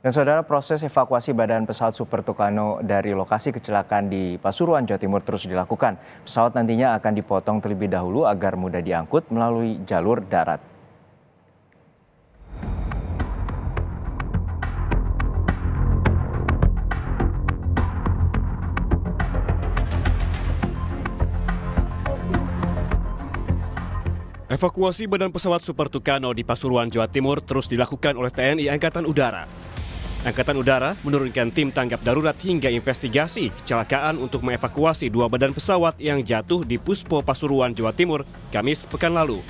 Dan saudara, proses evakuasi badan pesawat Super Tucano dari lokasi kecelakaan di Pasuruan, Jawa Timur terus dilakukan. Pesawat nantinya akan dipotong terlebih dahulu agar mudah diangkut melalui jalur darat. Evakuasi badan pesawat Super Tucano di Pasuruan, Jawa Timur terus dilakukan oleh TNI Angkatan Udara. Angkatan Udara menurunkan tim tanggap darurat hingga investigasi kecelakaan untuk mengevakuasi dua badan pesawat yang jatuh di Puspo Pasuruan, Jawa Timur, Kamis pekan lalu.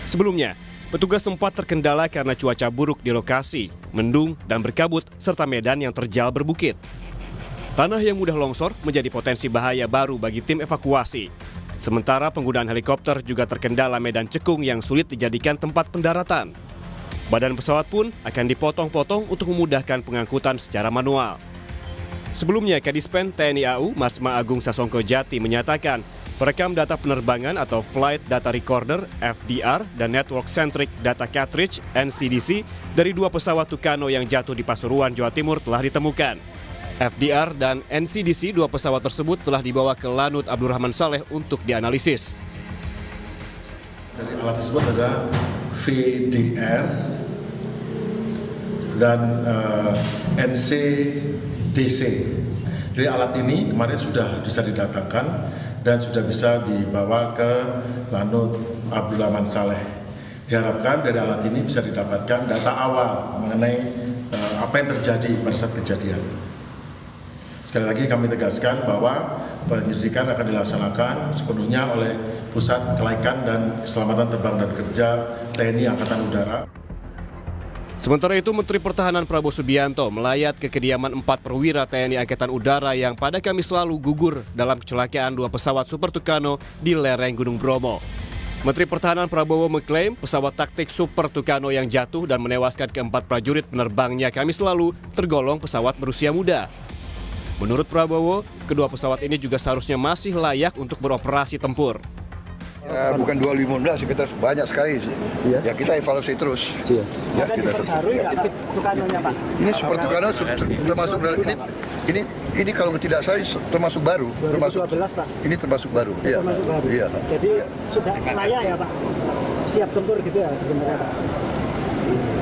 Sebelumnya, petugas sempat terkendala karena cuaca buruk di lokasi, mendung dan berkabut, serta medan yang terjal berbukit. Tanah yang mudah longsor menjadi potensi bahaya baru bagi tim evakuasi. Sementara penggunaan helikopter juga terkendala medan cekung yang sulit dijadikan tempat pendaratan. Badan pesawat pun akan dipotong-potong untuk memudahkan pengangkutan secara manual. Sebelumnya, Kadispen TNI AU Marsma Agung Sasongko Jati menyatakan perekam data penerbangan atau Flight Data Recorder (FDR) dan Network Centric Data Cartridge (NCDC) dari dua pesawat Tucano yang jatuh di Pasuruan, Jawa Timur telah ditemukan. FDR dan NCDC dua pesawat tersebut telah dibawa ke Lanut Abdurrahman Saleh untuk dianalisis. Dari alat tersebut ada VDR dan NCDC. Jadi alat ini kemarin sudah bisa didatangkan dan sudah bisa dibawa ke Lanut Abdurrahman Saleh. Diharapkan dari alat ini bisa didapatkan data awal mengenai apa yang terjadi pada saat kejadian. Sekali lagi kami tegaskan bahwa penyelidikan akan dilaksanakan sepenuhnya oleh Pusat Kelaikan dan Keselamatan Terbang dan Kerja TNI Angkatan Udara. Sementara itu, Menteri Pertahanan Prabowo Subianto melayat ke kediaman 4 perwira TNI Angkatan Udara yang pada Kamis lalu gugur dalam kecelakaan dua pesawat Super Tucano di lereng Gunung Bromo. Menteri Pertahanan Prabowo mengklaim pesawat taktik Super Tucano yang jatuh dan menewaskan keempat prajurit penerbangnya Kamis lalu tergolong pesawat berusia muda. Menurut Prabowo, kedua pesawat ini juga seharusnya masih layak untuk beroperasi tempur. Ya, bukan 2015, kita banyak sekali. Ya, ya kita evaluasi terus. Iya. Ya, kita Pak. Ini Super Tucano termasuk ini kalau tidak salah termasuk baru. 2012, Pak. Ini termasuk baru. Iya. Termasuk baru. Iya. Jadi sudah layak ya, Pak. Siap tempur gitu ya sebenarnya, Pak.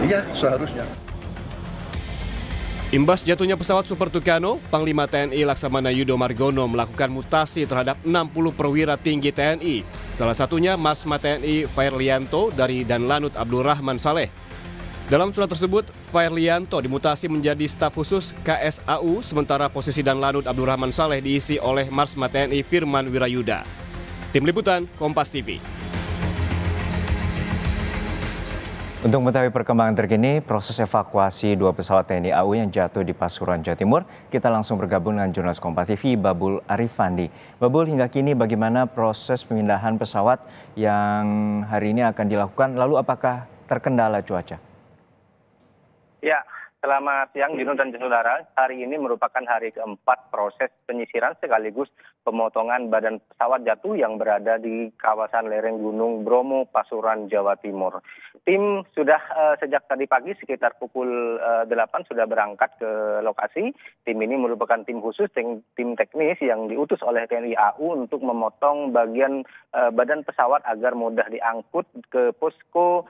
Iya, seharusnya. Imbas jatuhnya pesawat Super Tucano, Panglima TNI Laksamana Yudo Margono melakukan mutasi terhadap 60 perwira tinggi TNI. Salah satunya Marsma TNI Fairlianto dari Danlanut Abdurrahman Saleh. Dalam surat tersebut, Fairlianto dimutasi menjadi staf khusus KSAU, sementara posisi Danlanut Abdurrahman Saleh diisi oleh Marsma TNI Firman Wirayuda. Tim Liputan, Kompas TV. Untuk mengetahui perkembangan terkini proses evakuasi dua pesawat TNI AU yang jatuh di Pasuruan, Jawa Timur, kita langsung bergabung dengan jurnalis Kompas TV Babul Arifandi. Babul, hingga kini bagaimana proses pemindahan pesawat yang hari ini akan dilakukan? Lalu apakah terkendala cuaca? Ya, selamat siang Juno dan saudara. Hari ini merupakan hari keempat proses penyisiran sekaligus pemotongan badan pesawat jatuh yang berada di kawasan lereng Gunung Bromo, Pasuruan, Jawa Timur. Tim sudah sejak tadi pagi sekitar pukul 8 sudah berangkat ke lokasi. Tim ini merupakan tim khusus, tim teknis yang diutus oleh TNI AU untuk memotong bagian badan pesawat agar mudah diangkut ke posko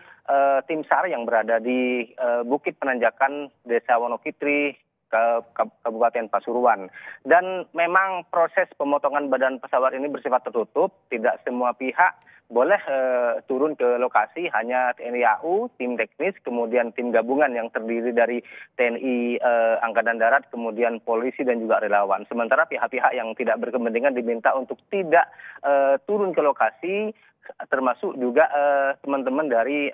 tim SAR yang berada di Bukit Penanjakan Desa Wonokitri, Kabupaten Pasuruan. Dan memang proses pemotongan badan pesawat ini bersifat tertutup, tidak semua pihak boleh turun ke lokasi, hanya TNI AU, tim teknis, kemudian tim gabungan yang terdiri dari TNI Angkatan Darat, kemudian polisi dan juga relawan. Sementara pihak-pihak yang tidak berkepentingan diminta untuk tidak turun ke lokasi, termasuk juga teman-teman dari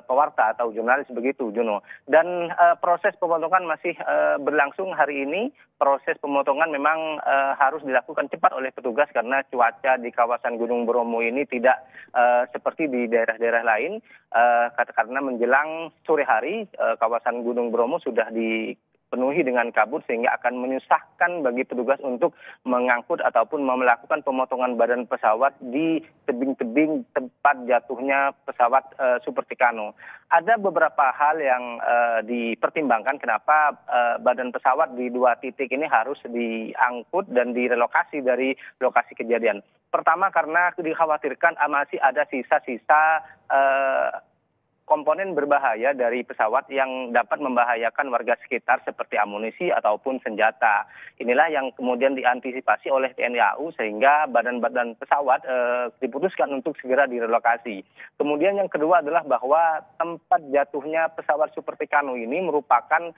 pewarta atau jurnalis begitu, Juno. Dan proses pemotongan masih berlangsung hari ini. Proses pemotongan memang harus dilakukan cepat oleh petugas karena cuaca di kawasan Gunung Bromo ini tidak seperti di daerah-daerah lain. Karena menjelang sore hari kawasan Gunung Bromo sudah penuhi dengan kabut sehingga akan menyusahkan bagi petugas untuk mengangkut ataupun melakukan pemotongan badan pesawat di tebing-tebing tempat jatuhnya pesawat Super Tucano. Ada beberapa hal yang dipertimbangkan kenapa badan pesawat di 2 titik ini harus diangkut dan direlokasi dari lokasi kejadian. Pertama karena dikhawatirkan masih ada sisa-sisa komponen berbahaya dari pesawat yang dapat membahayakan warga sekitar seperti amunisi ataupun senjata. Inilah yang kemudian diantisipasi oleh TNI AU sehingga badan-badan pesawat diputuskan untuk segera direlokasi. Kemudian yang kedua adalah bahwa tempat jatuhnya pesawat Super Tucano ini merupakan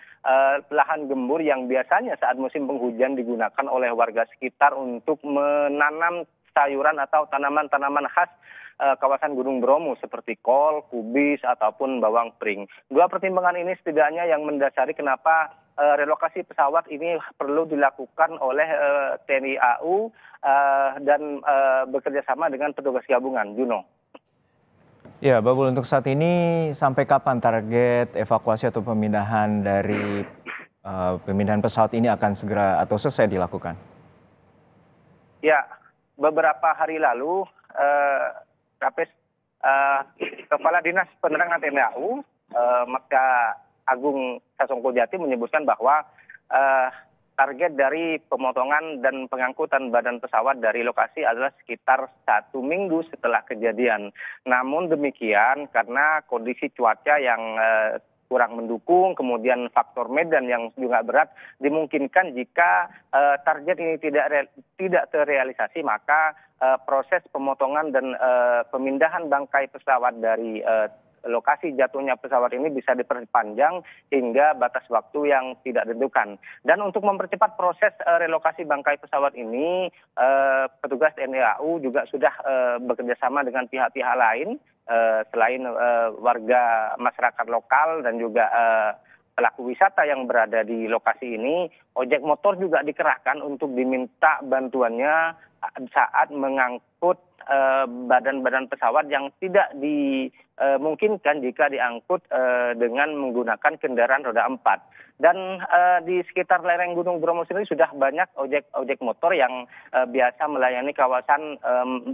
lahan gembur yang biasanya saat musim penghujan digunakan oleh warga sekitar untuk menanam sayuran atau tanaman-tanaman khas kawasan Gunung Bromo seperti kol, kubis, ataupun bawang pring. 2 pertimbangan ini setidaknya yang mendasari kenapa relokasi pesawat ini perlu dilakukan oleh TNI AU dan bekerjasama dengan petugas gabungan. Juno. Ya, Babul, untuk saat ini sampai kapan target evakuasi atau pemindahan dari pemindahan pesawat ini akan segera atau selesai dilakukan? Ya, beberapa hari lalu Kepala Dinas Penerangan TNI AU, Marska Agung Sasongko Jati menyebutkan bahwa target dari pemotongan dan pengangkutan badan pesawat dari lokasi adalah sekitar 1 minggu setelah kejadian. Namun demikian, karena kondisi cuaca yang kurang mendukung, kemudian faktor medan yang juga berat, dimungkinkan jika target ini tidak terrealisasi, maka proses pemotongan dan pemindahan bangkai pesawat dari lokasi jatuhnya pesawat ini bisa diperpanjang hingga batas waktu yang tidak ditentukan. Dan untuk mempercepat proses relokasi bangkai pesawat ini, petugas TNI AU juga sudah bekerjasama dengan pihak-pihak lain, selain warga masyarakat lokal dan juga pelaku wisata yang berada di lokasi ini. Ojek motor juga dikerahkan untuk diminta bantuannya saat mengangkut badan-badan pesawat yang tidak dimungkinkan jika diangkut dengan menggunakan kendaraan roda 4. Dan di sekitar lereng Gunung Bromo sendiri sudah banyak ojek motor yang biasa melayani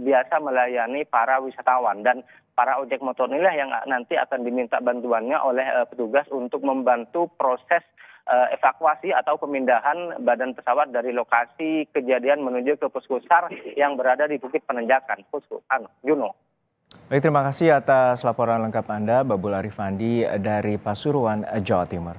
biasa melayani para wisatawan. Dan para ojek motor inilah yang nanti akan diminta bantuannya oleh petugas untuk membantu proses evakuasi atau pemindahan badan pesawat dari lokasi kejadian menuju ke Puskesar yang berada di Bukit Penanjakan. Juno. Baik, terima kasih atas laporan lengkap Anda, Babul Arifandi dari Pasuruan, Jawa Timur.